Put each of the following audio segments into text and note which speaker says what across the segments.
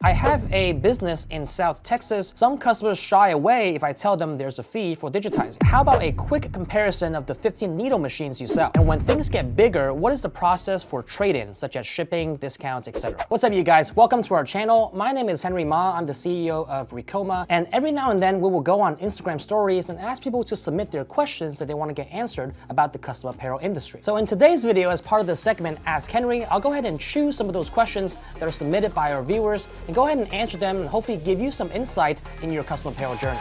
Speaker 1: I have a business in South Texas. Some customers shy away if I tell them there's a fee for digitizing. How about a quick comparison of the 15 needle machines you sell? And when things get bigger, what is the process for trade-ins, such as shipping, discounts, etc.? What's up, you guys? Welcome to our channel. My name is Henry Ma. I'm the CEO of Ricoma. And every now and then we will go on Instagram stories and ask people to submit their questions that they want to get answered about the custom apparel industry. So in today's video, as part of the segment Ask Henry, I'll go ahead and choose some of those questions that are submitted by our viewers and go ahead and answer them and hopefully give you some insight in your custom apparel journey.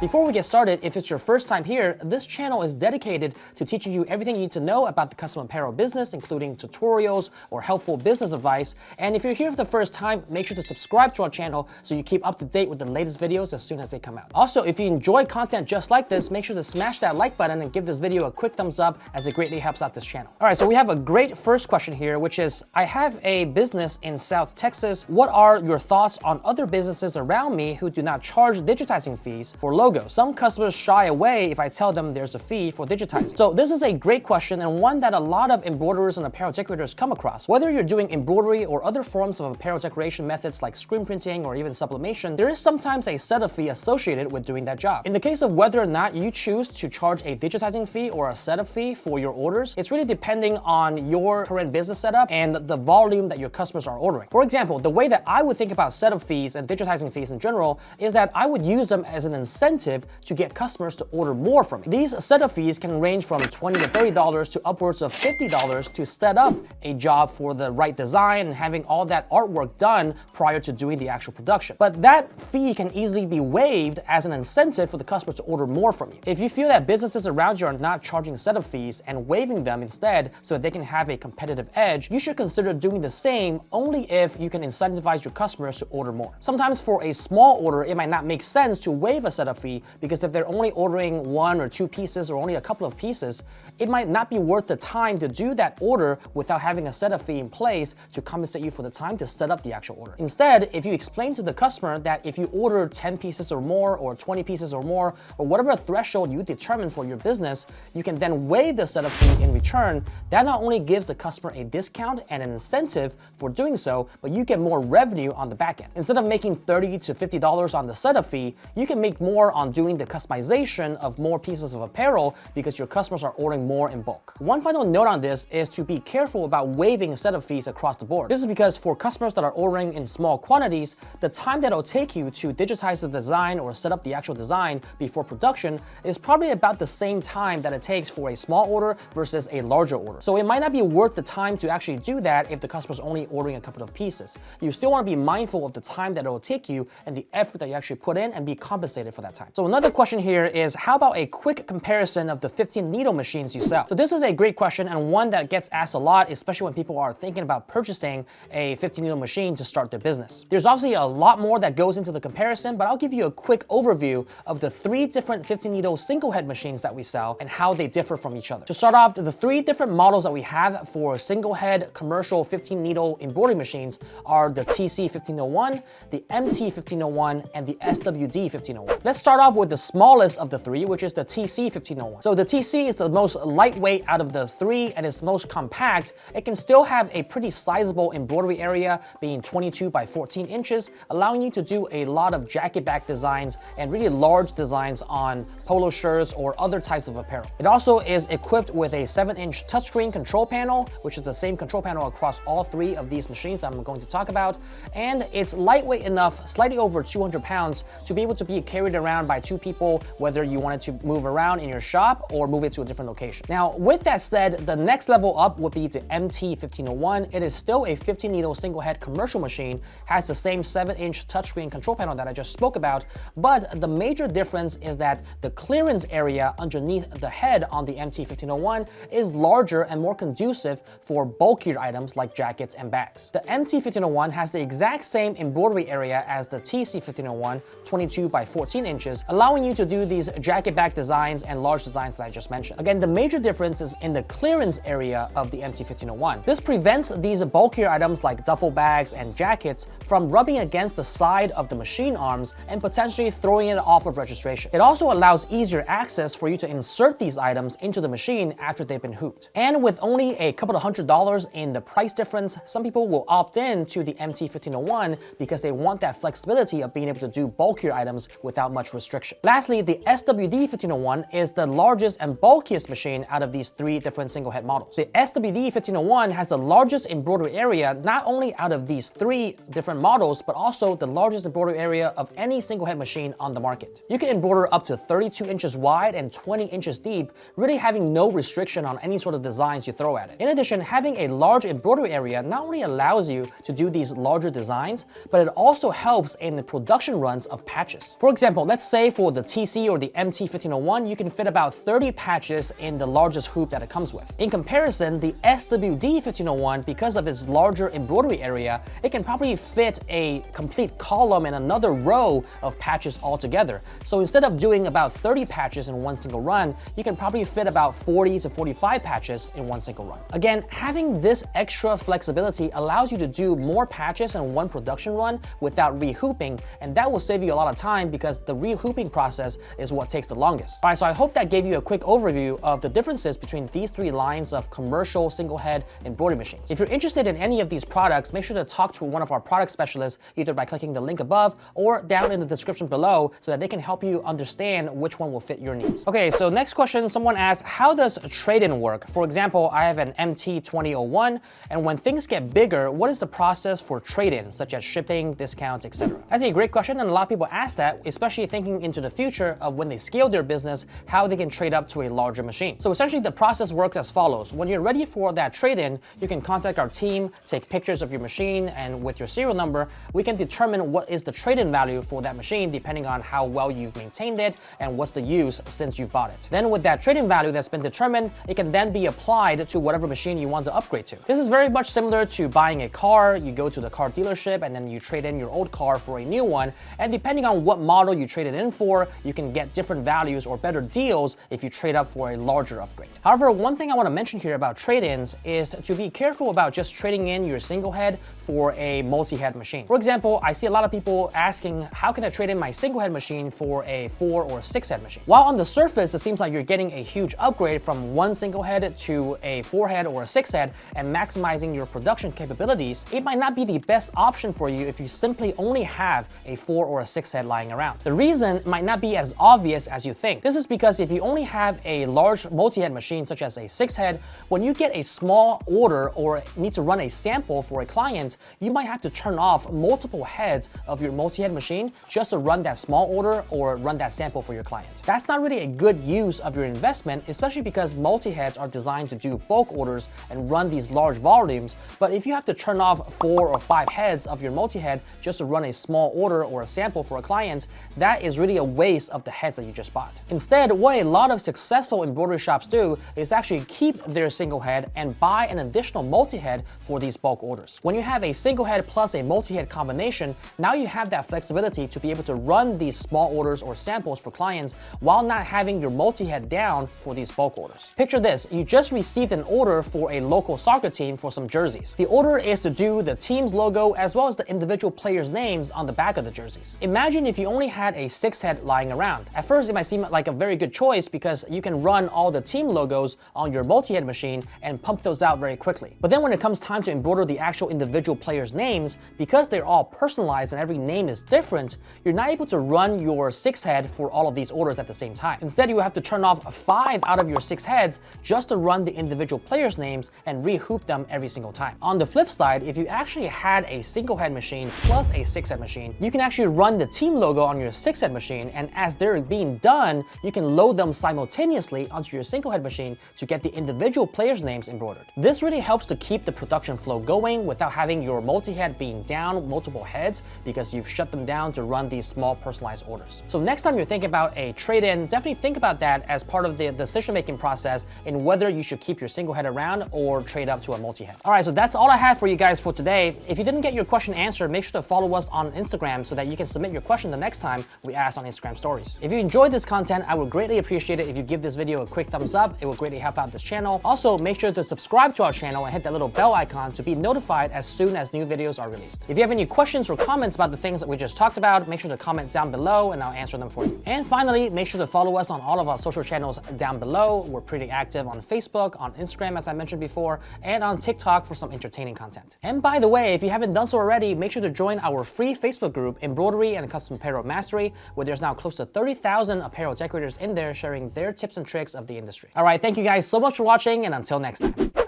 Speaker 1: Before we get started, if it's your first time here, this channel is dedicated to teaching you everything you need to know about the custom apparel business, including tutorials or helpful business advice. And if you're here for the first time, make sure to subscribe to our channel so you keep up to date with the latest videos as soon as they come out. Also, if you enjoy content just like this, make sure to smash that like button and give this video a quick thumbs up, as it greatly helps out this channel. All right, so we have a great first question here, which is, I have a business in South Texas. What are your thoughts on other businesses around me who do not charge digitizing fees for logos? Some customers shy away if I tell them there's a fee for digitizing. So this is a great question, and one that a lot of embroiderers and apparel decorators come across. Whether you're doing embroidery or other forms of apparel decoration methods like screen printing or even sublimation, there is sometimes a setup fee associated with doing that job. In the case of whether or not you choose to charge a digitizing fee or a setup fee for your orders, it's really depending on your current business setup and the volume that your customers are ordering. For example, the way that I would think about setup fees and digitizing fees in general is that I would use them as an incentive to get customers to order more from me. These setup fees can range from $20 to $30 to upwards of $50 to set up a job for the right design and having all that artwork done prior to doing the actual production. But that fee can easily be waived as an incentive for the customers to order more from you. If you feel that businesses around you are not charging setup fees and waiving them instead so that they can have a competitive edge, you should consider doing the same only if you can incentivize your customers to order more. Sometimes for a small order, it might not make sense to waive a setup fee, because if they're only ordering one or two pieces or only a couple of pieces, it might not be worth the time to do that order without having a setup fee in place to compensate you for the time to set up the actual order. Instead, if you explain to the customer that if you order 10 pieces or more or 20 pieces or more, or whatever threshold you determine for your business, you can then waive the setup fee in return. That not only gives the customer a discount and an incentive for doing so, but you get more revenue on the back end. Instead of making $30 to $50 on the setup fee, you can make more on doing the customization of more pieces of apparel because your customers are ordering more in bulk. One final note on this is to be careful about waiving setup fees across the board. This is because for customers that are ordering in small quantities, the time that it'll take you to digitize the design or set up the actual design before production is probably about the same time that it takes for a small order versus a larger order. So it might not be worth the time to actually do that if the customer's only ordering a couple of pieces. You still want to be mindful of the time that it will take you and the effort that you actually put in and be compensated for that time. So another question here is, how about a quick comparison of the 15 needle machines you sell? So this is a great question and one that gets asked a lot, especially when people are thinking about purchasing a 15 needle machine to start their business. There's obviously a lot more that goes into the comparison, but I'll give you a quick overview of the 3 different 15 needle single head machines that we sell and how they differ from each other. To start off, the 3 different models that we have for single head commercial 15 needle embroidery machines are the TC 1501, the MT 1501, and the SWD 1501. Let's start off with the smallest of the 3, which is the TC 1501. So the TC is the most lightweight out of the 3 and it's most compact. It can still have a pretty sizable embroidery area, being 22 by 14 inches, allowing you to do a lot of jacket back designs and really large designs on polo shirts or other types of apparel. It also is equipped with a 7-inch touchscreen control panel, which is the same control panel across all 3 of these machines that I'm going to talk about. And it's lightweight enough, slightly over 200 pounds, to be able to be carried around by 2 people, whether you wanted to move around in your shop or move it to a different location. Now, with that said, the next level up would be the MT 1501. It is still a 15 needle single head commercial machine, has the same 7-inch touchscreen control panel that I just spoke about, but the major difference is that the clearance area underneath the head on the MT 1501 is larger and more conducive for bulkier items like jackets and bags. The MT 1501 has the exact same embroidery area as the TC 1501, 22 by 14 inches, patches, allowing you to do these jacket back designs and large designs that I just mentioned. Again, the major difference is in the clearance area of the MT1501. This prevents these bulkier items like duffel bags and jackets from rubbing against the side of the machine arms and potentially throwing it off of registration. It also allows easier access for you to insert these items into the machine after they've been hooped. And with only a couple of $100s in the price difference, some people will opt in to the MT1501 because they want that flexibility of being able to do bulkier items without much restriction. Lastly, the SWD1501 is the largest and bulkiest machine out of these three different single head models. The SWD1501 has the largest embroidery area not only out of these three different models, but also the largest embroidery area of any single head machine on the market. You can embroider up to 32 inches wide and 20 inches deep, really having no restriction on any sort of designs you throw at it. In addition, having a large embroidery area not only allows you to do these larger designs, but it also helps in the production runs of patches. For example, let's say for the TC or the MT1501, you can fit about 30 patches in the largest hoop that it comes with. In comparison, the SWD1501, because of its larger embroidery area, it can probably fit a complete column and another row of patches altogether. So instead of doing about 30 patches in one single run, you can probably fit about 40 to 45 patches in one single run. Again, having this extra flexibility allows you to do more patches in one production run without rehooping, and that will save you a lot of time because the rehooping process is what takes the longest. All right, so I hope that gave you a quick overview of the differences between these three lines of commercial single head embroidery machines. If you're interested in any of these products, make sure to talk to one of our product specialists either by clicking the link above or down in the description below so that they can help you understand which one will fit your needs. Okay, so next question, someone asked, how does trade-in work? For example, I have an MT2001, and when things get bigger, what is the process for trade-in, such as shipping, discounts, etc.? That's a great question, and a lot of people ask that, especially thinking into the future of when they scale their business, how they can trade up to a larger machine. So essentially, the process works as follows. When you're ready for that trade-in, you can contact our team, take pictures of your machine, and with your serial number, we can determine what is the trade-in value for that machine depending on how well you've maintained it and what's the use since you've bought it. Then with that trade-in value that's been determined, it can then be applied to whatever machine you want to upgrade to. This is very much similar to buying a car. You go to the car dealership and then you trade in your old car for a new one, and depending on what model you trade it in for, you can get different values or better deals if you trade up for a larger upgrade. However, one thing I want to mention here about trade-ins is to be careful about just trading in your single head for a multi-head machine. For example, I see a lot of people asking, how can I trade in my single head machine for a 4 or 6 head machine? While on the surface, it seems like you're getting a huge upgrade from one single head to a 4 head or a 6 head and maximizing your production capabilities, it might not be the best option for you if you simply only have a 4 or a 6 head lying around. The reason might not be as obvious as you think. This is because if you only have a large multi-head machine such as a 6 head, when you get a small order or need to run a sample for a client, you might have to turn off multiple heads of your multi-head machine just to run that small order or run that sample for your client. That's not really a good use of your investment, especially because multi-heads are designed to do bulk orders and run these large volumes. But if you have to turn off 4 or 5 heads of your multi-head just to run a small order or a sample for a client, that is really a waste of the heads that you just bought. Instead, what a lot of successful embroidery shops do is actually keep their single head and buy an additional multi-head for these bulk orders. When you have a single head plus a multi-head combination, now you have that flexibility to be able to run these small orders or samples for clients while not having your multi-head down for these bulk orders. Picture this, you just received an order for a local soccer team for some jerseys. The order is to do the team's logo as well as the individual players' names on the back of the jerseys. Imagine if you only had a 6 head lying around. At first, it might seem like a very good choice because you can run all the team logos on your multi-head machine and pump those out very quickly. But then when it comes time to embroider the actual individual players' names, because they're all personalized and every name is different, you're not able to run your 6 head for all of these orders at the same time. Instead, you have to turn off 5 out of your 6 heads just to run the individual players' names and rehoop them every single time. On the flip side, if you actually had a single head machine plus a 6 head machine, you can actually run the team logo on your 6 head machine, and as they're being done, you can load them simultaneously onto your single head machine to get the individual players' names embroidered. This really helps to keep the production flow going without having your multi-head being down multiple heads because you've shut them down to run these small personalized orders. So next time you're thinking about a trade-in, definitely think about that as part of the decision-making process in whether you should keep your single head around or trade up to a multi-head. All right, so that's all I have for you guys for today. If you didn't get your question answered, make sure to follow us on Instagram so that you can submit your question the next time we asked on Instagram stories. If you enjoyed this content, I would greatly appreciate it if you give this video a quick thumbs up. It will greatly help out this channel. Also, make sure to subscribe to our channel and hit that little bell icon to be notified as soon as new videos are released. If you have any questions or comments about the things that we just talked about, make sure to comment down below and I'll answer them for you. And finally, make sure to follow us on all of our social channels down below. We're pretty active on Facebook, on Instagram, as I mentioned before, and on TikTok for some entertaining content. And by the way, if you haven't done so already, make sure to join our free Facebook group, Embroidery and Custom Apparel Mastery, where there's now close to 30,000 apparel decorators in there sharing their tips and tricks of the industry. All right, thank you guys so much for watching, and until next time.